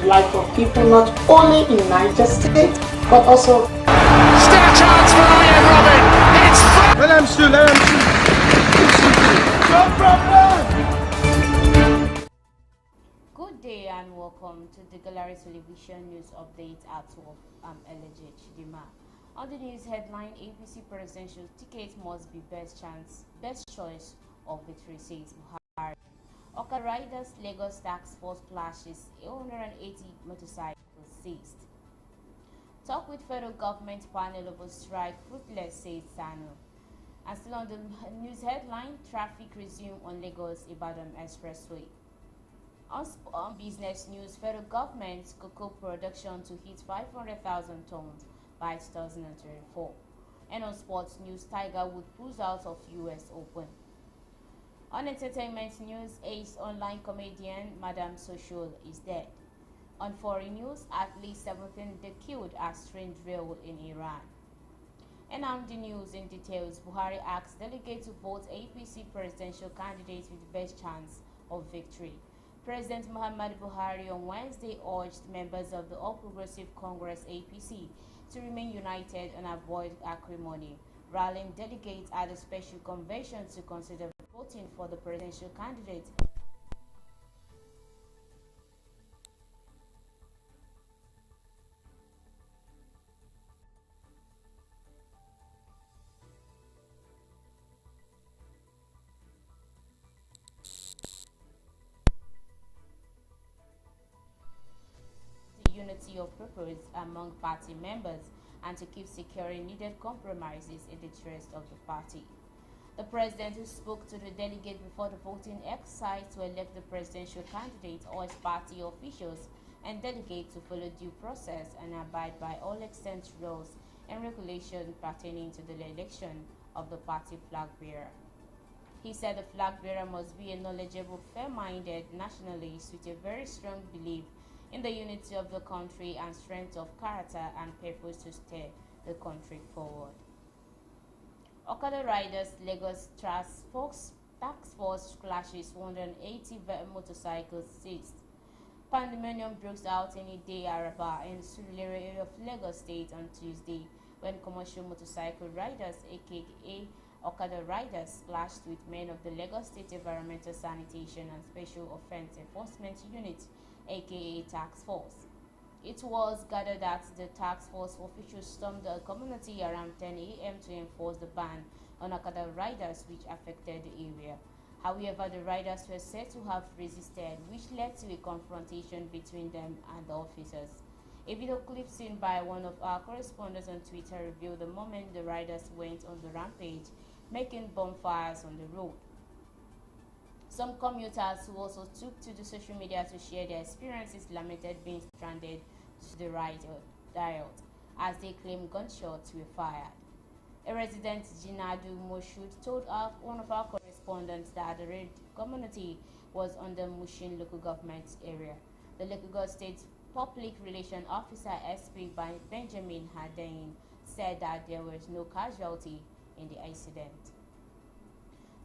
life of people not only in Niger State but also. Still a chance for Ian Robin. It's let him shoot. No problem. Good day and welcome to the Delegates television news update at 12. I'm Elijah Chidima. On the news headline, APC presidential ticket must be best choice of victory, says Buhari. Oka Riders Lagos tax force clashes, 180 motorcycles seized. Talk with federal government panel over strike fruitless, says Sanu. And still on the news headline, traffic resume on Lagos Ibadan Expressway. On business news, federal government cocoa production to hit 500,000 tons by 2024. And on sports news, Tiger Woods pulls out of US Open. On entertainment news, Ace online comedian Madame Social is dead. On foreign news, at least 17 killed as train derailed in Iran. And on the news in details, Buhari asks delegates to vote APC presidential candidates with the best chance of victory. President Muhammadu Buhari on Wednesday urged members of the All Progressive Congress APC to remain united and avoid acrimony, rallying delegates at a special convention to consider voting for the presidential candidate. Unity of purpose among party members and to keep securing needed compromises in the interest of the party. The president, who spoke to the delegate before the voting exercise to elect the presidential candidate, urged party officials and delegates to follow due process and abide by all extant rules and regulations pertaining to the election of the party flag bearer. He said the flag bearer must be a knowledgeable, fair-minded nationalist with a very strong belief in the unity of the country and strength of character and purpose to steer the country forward. Okada Riders Lagos tax force clashes, 180 motorcycles seized. Pandemonium broke out in Ide Araba in the Surulere area of Lagos State on Tuesday when commercial motorcycle riders, aka Okada Riders, clashed with men of the Lagos State Environmental Sanitation and Special Offense Enforcement Unit, aka Task Force. It was gathered that the task force officials stormed the community around 10 a.m. to enforce the ban on Okada riders, which affected the area. However, the riders were said to have resisted, which led to a confrontation between them and the officers. A video clip seen by one of our correspondents on Twitter revealed the moment the riders went on the rampage, making bonfires on the road. Some commuters who also took to the social media to share their experiences lamented being stranded to the riot as they claimed gunshots were fired. A resident, Jinadu Moshud, told one of our correspondents that the raid community was under Mushin local government area. The Lagos State Public Relations Officer SP by Benjamin Hadein said that there was no casualty in the incident.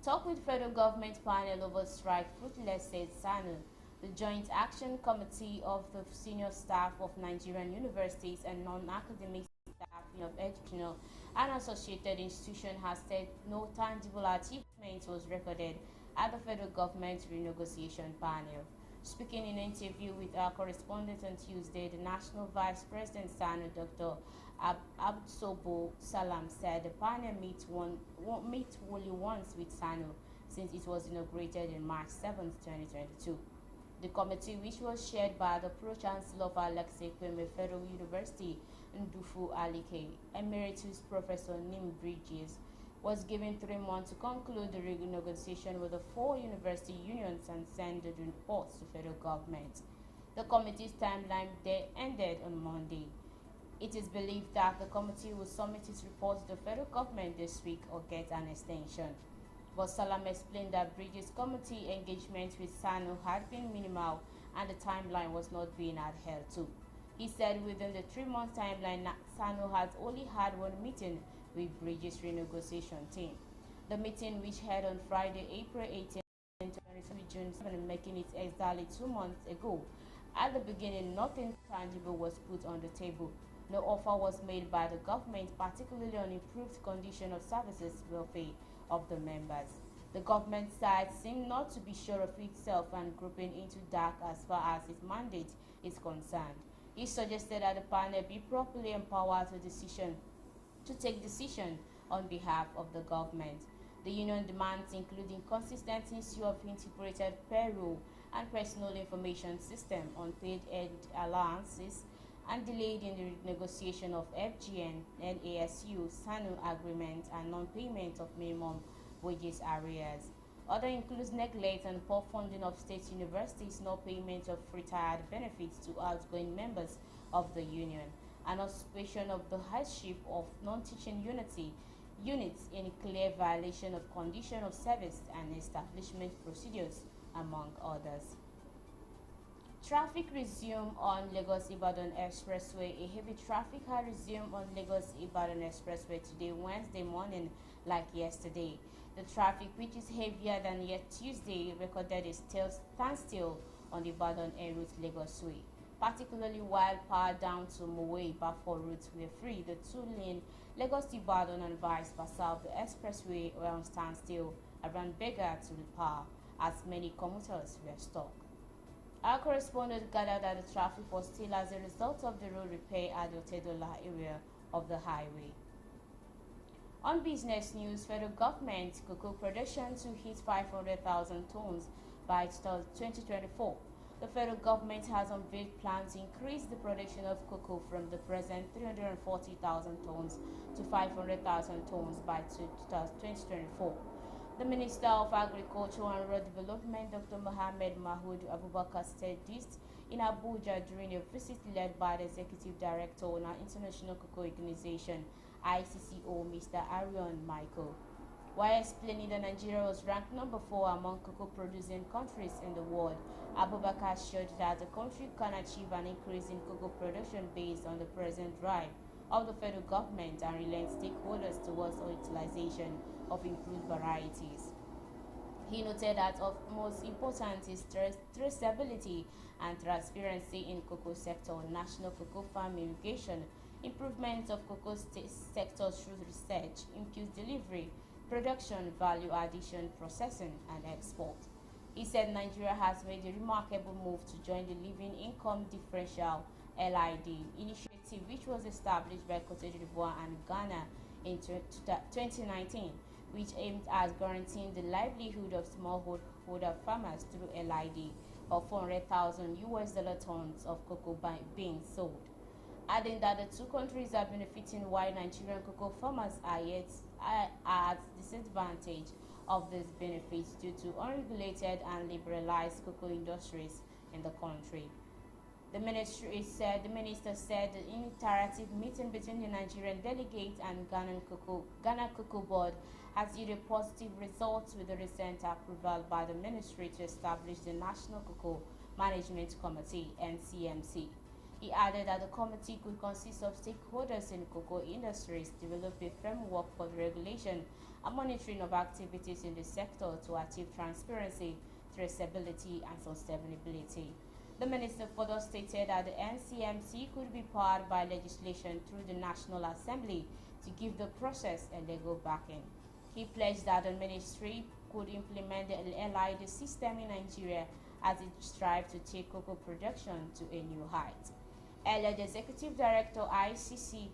Talk with federal government panel over strike fruitless, said Sanu. The Joint Action Committee of the senior staff of Nigerian universities and non-academic staff of educational and associated institutions has said no tangible achievement was recorded at the federal government renegotiation panel. Speaking in an interview with our correspondent on Tuesday, the National Vice President Sanu, Dr. Absobo Salam, said the panel meet only once with Sanu since it was inaugurated in March 7, 2022. The committee, which was chaired by the Pro-Chancellor of Alexei Kweme Federal University, Ndufu Alike, Emeritus Professor Nim Bridges, was given 3 months to conclude the renegotiation with the 4 university unions and send the reports to federal government. The committee's timeline ended on Monday. It is believed that the committee will submit its report to the federal government this week or get an extension. But Salam explained that Bridges' committee engagement with Sanu had been minimal and the timeline was not being adhered to. He said within the 3-month timeline, Sanu has only had one meeting with Bridges' renegotiation team. The meeting, which held on Friday, April 18, 2023, June 7, making it exactly 2 months ago, At the beginning, nothing tangible was put on the table. No offer was made by the government, particularly on improved condition of services welfare of the members. The government side seemed not to be sure of itself and groping into dark as far as its mandate is concerned. He suggested that the panel be properly empowered to take decision on behalf of the government. The union demands including consistent issue of integrated payroll and personal information system, unpaid allowances, and delayed in the negotiation of FGN, NASU, SANU agreement and non-payment of minimum wages arrears. Other includes neglect and poor funding of state universities, no payment of retired benefits to outgoing members of the union, and occupation of the hardship of non-teaching units in clear violation of condition of service and establishment procedures, among others. Traffic resumed on Lagos-Ibadan Expressway. A heavy traffic had resumed on Lagos-Ibadan Expressway today, Wednesday morning, like yesterday. The traffic, which is heavier than yet Tuesday, recorded a standstill on the Ibadan Air Route Lagos Way, particularly while power down to Mowe Bafo routes were free. The two-lane Lagos-Ibadan and vice versa of the expressway were on standstill around Bega to the power, as many commuters were stuck. Our correspondent gathered that the traffic was still as a result of the road repair at the Otedola area of the highway. On business news, federal government cocoa production to hit 500,000 tons by 2024. The federal government has unveiled plans to increase the production of cocoa from the present 340,000 tons to 500,000 tons by 2024. The Minister of Agriculture and Rural Development, Dr. Mohammed Mahood Abubakar, said this in Abuja during a visit led by the Executive Director on our International Cocoa Organization, ICCO, Mr. Arion Michael. While explaining that Nigeria was ranked number 4 among cocoa-producing countries in the world, Abubakar showed that the country can achieve an increase in cocoa production based on the present drive of the federal government and relent stakeholders towards the utilization of improved varieties. He noted that of most important is traceability and transparency in cocoa sector, national cocoa farm irrigation, improvement of cocoa sector through research, improved delivery, production, value addition, processing, and export. He said Nigeria has made a remarkable move to join the Living Income Differential (LID) initiative, which was established by Cote d'Ivoire and Ghana in 2019, which aimed at guaranteeing the livelihood of smallholder farmers through LID of 400,000 US dollar tons of cocoa being sold. Adding that the two countries are benefiting while Nigerian cocoa farmers are yet at disadvantage of these benefits due to unregulated and liberalized cocoa industries in the country. The minister said the interactive meeting between the Nigerian Delegates and Ghana Cocoa Board has yielded positive results with the recent approval by the ministry to establish the National Cocoa Management Committee (NCMC). He added that the committee could consist of stakeholders in cocoa industries, develop a framework for the regulation and monitoring of activities in the sector to achieve transparency, traceability, and sustainability. The minister further stated that the NCMC could be powered by legislation through the National Assembly to give the process a legal backing. He pledged that the ministry could implement the LID system in Nigeria as it strives to take cocoa production to a new height. Earlier, the Executive Director ICCO,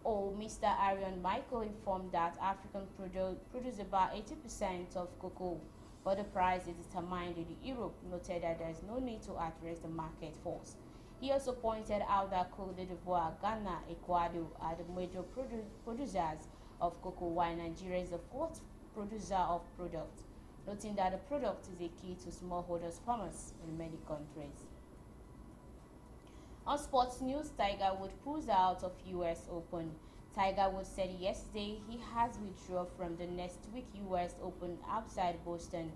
Mr. Arion Michael, informed that African produce about 80% of cocoa, but the price is determined in Europe, noted that there is no need to address the market force. He also pointed out that Cote d'Ivoire, Ghana, Ecuador are the major producers of cocoa, while Nigeria is the fourth producer of product, noting that the product is a key to smallholders farmers in many countries. On sports news, Tiger Woods pulls out of US Open. Tiger Woods said yesterday he has withdrawn from the next week US Open outside Boston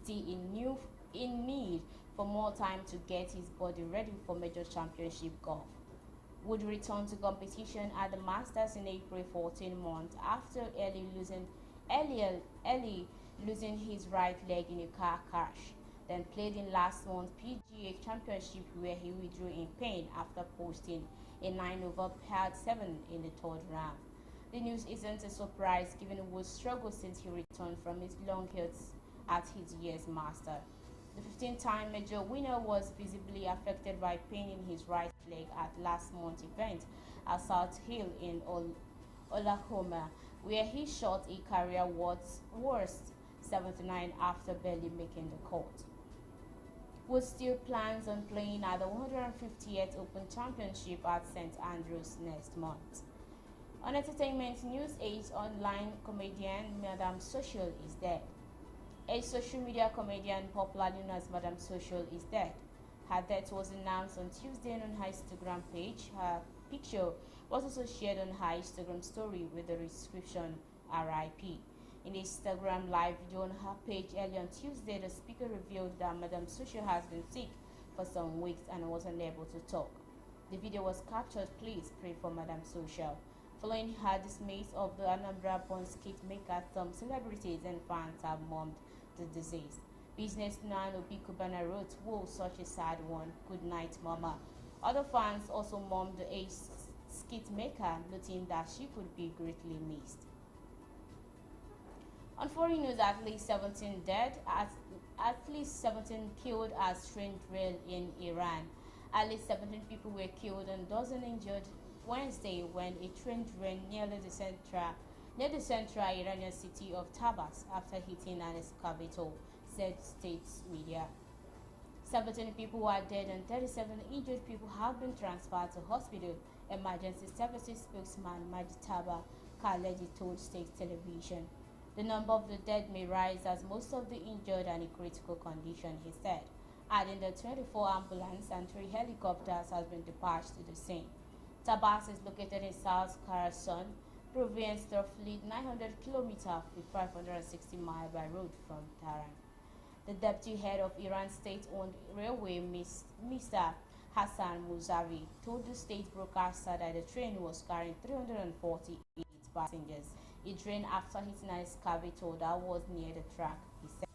City in need for more time to get his body ready for major championship golf. Wood returned to competition at the Masters in April 14 months after early losing his right leg in a car crash. then played in last month's PGA Championship, where he withdrew in pain after posting a 9-over par 7 in the third round. The news isn't a surprise given Wood's struggle since he returned from his long hits at his year's Master. The 15-time major winner was visibly affected by pain in his right leg at last month's event at South Hill in Oklahoma, where he shot a career worst 79 after barely making the cut. Wood still plans on playing at the 150th Open Championship at St. Andrews next month. On entertainment news, age online comedian Madame Social is dead. A social media comedian popularly known as Madame Social is dead. Her death was announced on Tuesday on her Instagram page. Her picture was also shared on her Instagram story with the description RIP. In the Instagram live video on her page earlier on Tuesday, the speaker revealed that Madame Social has been sick for some weeks and was unable to talk. The video was captured, "Please pray for Madame Social." Following her dismiss of the Anambra-born skit maker, some celebrities and fans have mourned the disease. Businessman Obi Kubana wrote, "Whoa, such a sad one. Good night, Mama." Other fans also mourned the aged skit maker, noting that she could be greatly missed. On foreign news, at least 17 dead, at least 17 killed as train derailed in Iran. At least 17 people were killed and dozens injured Wednesday when a train derailed near the central Iranian city of Tabas after hitting an excavator, said state media. 17 people are dead and 37 injured people have been transferred to hospital, emergency services spokesman Majtaba Khaledi told state television. The number of the dead may rise as most of the injured are in critical condition, he said, adding that 24 ambulances and 3 helicopters have been dispatched to the scene. Tabas is located in South Khorasan province, roughly 900 kilometers with 560 miles by road from Tehran. The deputy head of Iran's state-owned railway, Mr. Hassan Mousavi, told the state broadcaster that the train was carrying 348 passengers. It drained after hitting an excavator that was near the track, he said.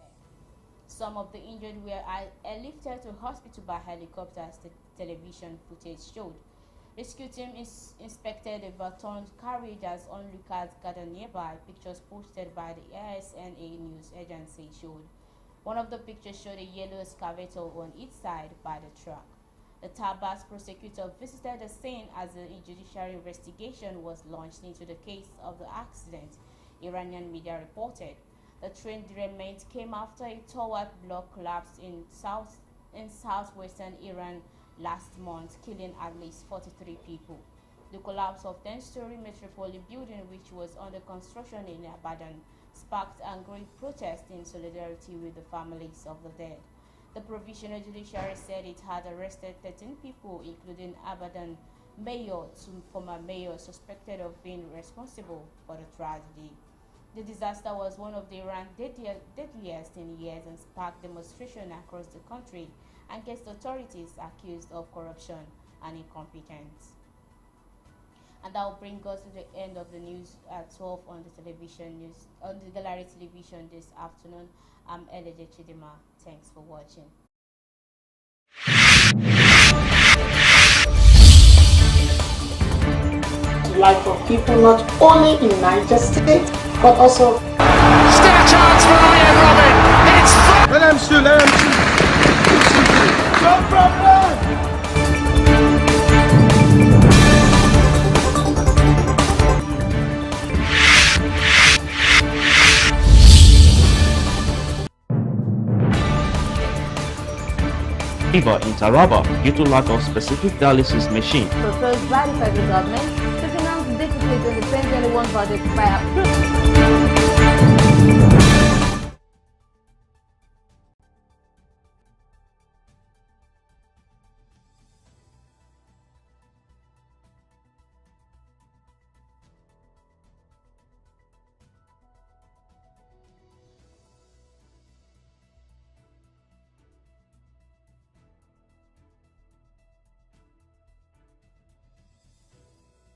Some of the injured were airlifted to hospital by helicopters, the television footage showed. Rescue team inspected a baton carriage as onlookers gathered nearby. Pictures posted by the ISNA news agency showed. One of the pictures showed a yellow excavator on each side by the truck. The Tabas prosecutor visited the scene as a judicial investigation was launched into the case of the accident, Iranian media reported. The train derailment came after a tower block collapsed in southwestern Iran last month, killing at least 43 people. The collapse of 10-story metropolitan building, which was under construction in Abadan, sparked angry protest in solidarity with the families of the dead. The Provisional Judiciary said it had arrested 13 people, including Abadan mayor to former mayor, suspected of being responsible for the tragedy. The disaster was one of Iran's deadliest in years and sparked demonstration across the country against authorities accused of corruption and incompetence. And that will bring us to the end of the news at 12 on the Gallery Television this afternoon. I'm Eleje Chidima. Thanks for watching. The life of people not only in Niger State, but also Still a chance for Ian Robin. It's Let him shoot, let him shoot. No problem. fever in Taraba due to lack of specific dialysis machine. Proposed by the federal government to finance deficit in the 2021 budget by